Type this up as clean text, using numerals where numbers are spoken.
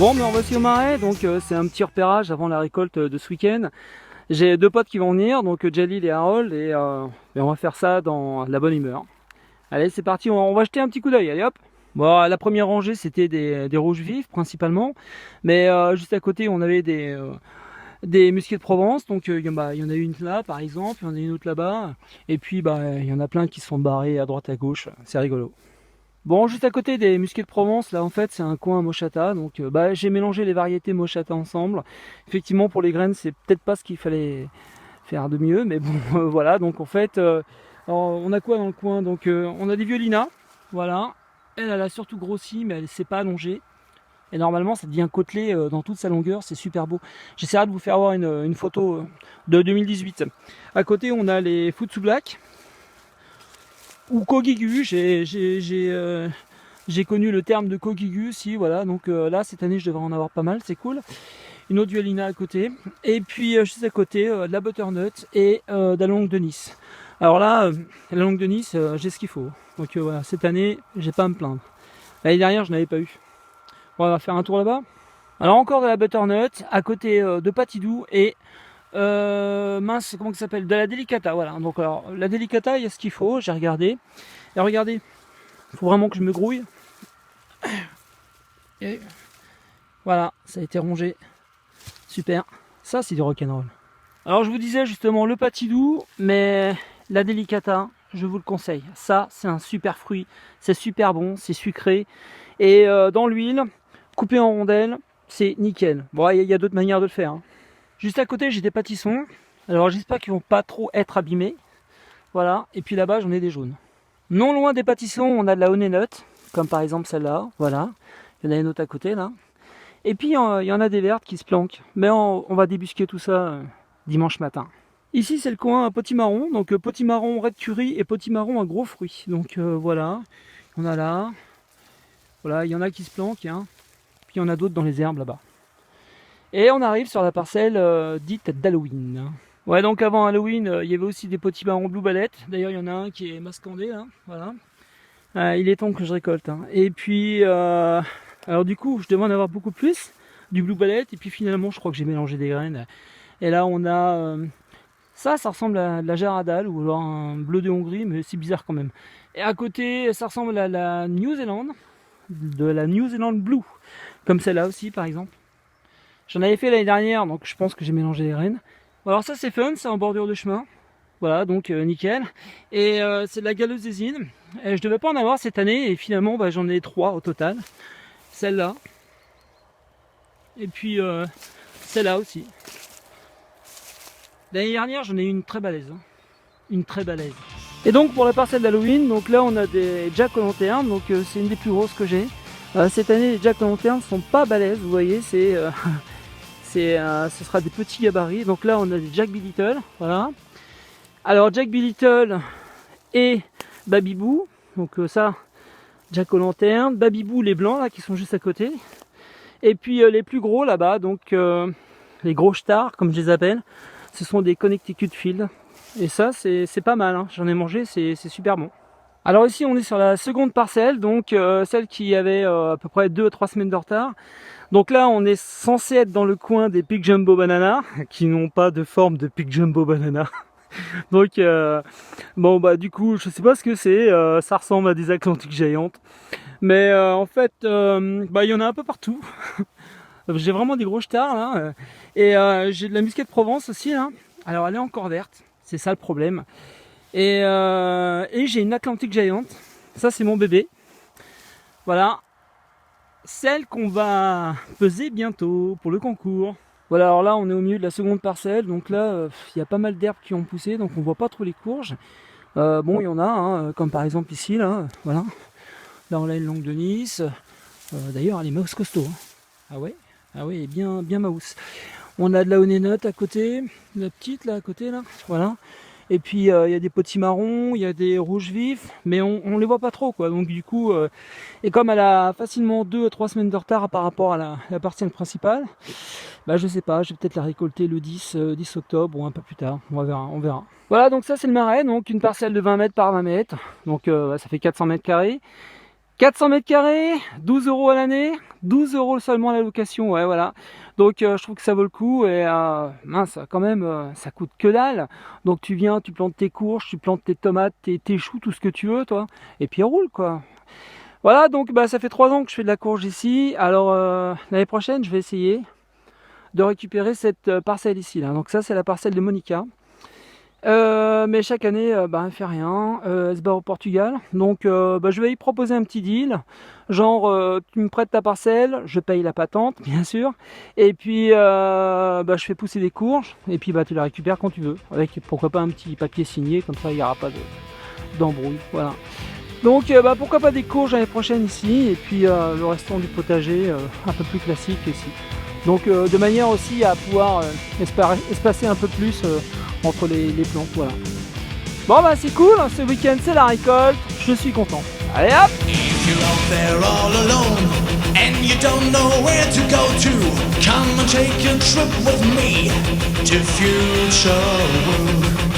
Bon, mais on va aussi au marais, donc c'est un petit repérage avant la récolte de ce week-end. J'ai deux potes qui vont venir, donc Jalil et Harold, et on va faire ça dans la bonne humeur. Allez, c'est parti, on va jeter un petit coup d'œil, allez hop. Bon, la première rangée, c'était des rouges vifs principalement, mais juste à côté, on avait des musquets de Provence, donc il y en a une là par exemple, il y en a une autre là-bas, et puis il y en a plein qui se sont barrés à droite à gauche, c'est rigolo. Bon, juste à côté des musquets de Provence, là en fait c'est un coin Mochata, donc j'ai mélangé les variétés Mochata ensemble. Effectivement pour les graines c'est peut-être pas ce qu'il fallait faire de mieux, mais bon voilà, donc en fait on a quoi dans le coin? Donc on a des violinas, voilà. Elle a surtout grossi mais elle s'est pas allongée. Et normalement ça devient côtelé dans toute sa longueur, c'est super beau. J'essaierai de vous faire voir une photo de 2018. À côté on a les Futsu Black ou Kogigu, j'ai connu le terme de Kogigu, si voilà, donc là cette année je devrais en avoir pas mal, c'est cool. Une autre violina à côté, et puis juste à côté de la butternut et de la longue de Nice. Alors là, la longue de Nice, j'ai ce qu'il faut, donc voilà, cette année j'ai pas à me plaindre. L'année dernière je n'avais pas eu. Bon, on va faire un tour là-bas. Alors encore de la butternut, à côté de Patidou et mince, comment ça s'appelle? De la Delicata, voilà. Donc alors, la Delicata, il y a ce qu'il faut, j'ai regardé. Et regardez, il faut vraiment que je me grouille. Et voilà, ça a été rongé. Super. Ça, c'est du rock'n'roll. Alors, je vous disais justement le patidou, mais la Delicata, je vous le conseille. Ça, c'est un super fruit. C'est super bon, c'est sucré. Et dans l'huile, coupé en rondelles, c'est nickel. Bon, il y a d'autres manières de le faire, hein. Juste à côté, j'ai des pâtissons. Alors, j'espère qu'ils vont pas trop être abîmés. Voilà. Et puis là-bas, j'en ai des jaunes. Non loin des pâtissons, on a de la honey nut, comme par exemple celle-là. Voilà. Il y en a une autre à côté, là. Et puis, il y en a des vertes qui se planquent. Mais on va débusquer tout ça dimanche matin. Ici, c'est le coin potimarron. Donc, potimarron red curry et potimarron à gros fruits. Donc, voilà. On a là. Voilà, il y en a qui se planquent, hein. Puis, il y en a d'autres dans les herbes, là-bas. Et on arrive sur la parcelle dite d'Halloween. Ouais, donc avant Halloween, il y avait aussi des potimarrons blue ballet. D'ailleurs, il y en a un qui est mascandé, là. Voilà. Il est temps que je récolte, hein. Et puis, alors du coup, je devais en avoir beaucoup plus, du blue ballet. Et puis finalement, je crois que j'ai mélangé des graines. Et là, on a ça ressemble à de la Jarradale ou alors un bleu de Hongrie, mais c'est bizarre quand même. Et à côté, ça ressemble à la New Zealand, de la New Zealand Blue, comme celle-là aussi, par exemple. J'en avais fait l'année dernière, donc je pense que j'ai mélangé les graines. Bon, alors ça, c'est fun, c'est en bordure de chemin. Voilà, donc nickel. Et c'est de la galosésine. Et je devais pas en avoir cette année, et finalement, j'en ai 3 au total. Celle-là. Et puis celle-là aussi. L'année dernière, j'en ai eu une très balèze, hein. Une très balèze. Et donc pour la parcelle d'Halloween, donc là on a des Jack au long terme, donc c'est une des plus grosses que j'ai. Cette année, les Jack au long terme sont pas balèzes, vous voyez, ce sera des petits gabarits. Donc là on a des Jack Be Little, voilà. Alors Jack Be Little et Babyboo, donc ça, Jack au long terme, Babyboo les blancs là qui sont juste à côté. Et puis les plus gros là-bas, donc les gros stars comme je les appelle, ce sont des Connecticut Field. Et ça c'est pas mal, hein. J'en ai mangé, c'est super bon. Alors ici on est sur la seconde parcelle, donc celle qui avait à peu près 2 à 3 semaines de retard. Donc là on est censé être dans le coin des Pig Jumbo Banana, qui n'ont pas de forme de Pig Jumbo Banana. Donc bon du coup je sais pas ce que c'est, ça ressemble à des Atlantic Giant. Mais en fait il y en a un peu partout. J'ai vraiment des gros stars là. Et j'ai de la musquée de Provence aussi là. Alors elle est encore verte, c'est ça le problème. Et j'ai une Atlantic Giant. Ça c'est mon bébé. Voilà. Celle qu'on va peser bientôt pour le concours. Voilà, alors là on est au milieu de la seconde parcelle. Donc là il y a pas mal d'herbes qui ont poussé. Donc on voit pas trop les courges. Bon il y en a, hein, comme par exemple ici là. Voilà. Là on a une longue de Nice. D'ailleurs elle est mouse costaud, hein. Ah ouais. Ah oui, bien mouse. On a de la honey nut à côté, la petite là à côté là, voilà. Et puis il y a des potimarrons, il y a des rouges vifs, mais on les voit pas trop quoi. Donc du coup, et comme elle a facilement 2 à 3 semaines de retard par rapport à la parcelle principale, je sais pas, je vais peut-être la récolter le 10 octobre ou un peu plus tard, on verra, on verra. Voilà, donc ça c'est le marais, donc une parcelle de 20 mètres par 20 mètres, donc ça fait 400 mètres carrés. 400 mètres carrés, 12 € à l'année, 12 € seulement la location, ouais voilà. Donc je trouve que ça vaut le coup et mince, quand même, ça coûte que dalle. Donc tu viens, tu plantes tes courges, tu plantes tes tomates, tes choux, tout ce que tu veux, toi, et puis roule quoi. Voilà, donc bah, ça fait 3 ans que je fais de la courge ici. Alors l'année prochaine, je vais essayer de récupérer cette parcelle ici là. Donc ça, c'est la parcelle de Monica. Mais chaque année, bah, elle fait rien. Elle se bat au Portugal. Donc bah, je vais y proposer un petit deal. Genre, tu me prêtes ta parcelle, je paye la patente, bien sûr. Et puis, bah, je fais pousser des courges. Et puis, bah, tu la récupères quand tu veux. Avec pourquoi pas un petit papier signé, comme ça, il n'y aura pas d'embrouille. Voilà. Donc, bah, pourquoi pas des courges l'année prochaine ici. Et puis, le restant du potager, un peu plus classique ici. Donc, de manière aussi à pouvoir espacer un peu plus entre les plantes. Voilà. Bon, bah, c'est cool. Ce week-end, c'est la récolte. Je suis content. Allez, hop! If you're out there all alone and you don't know where to go to, come and take a trip with me to Future World.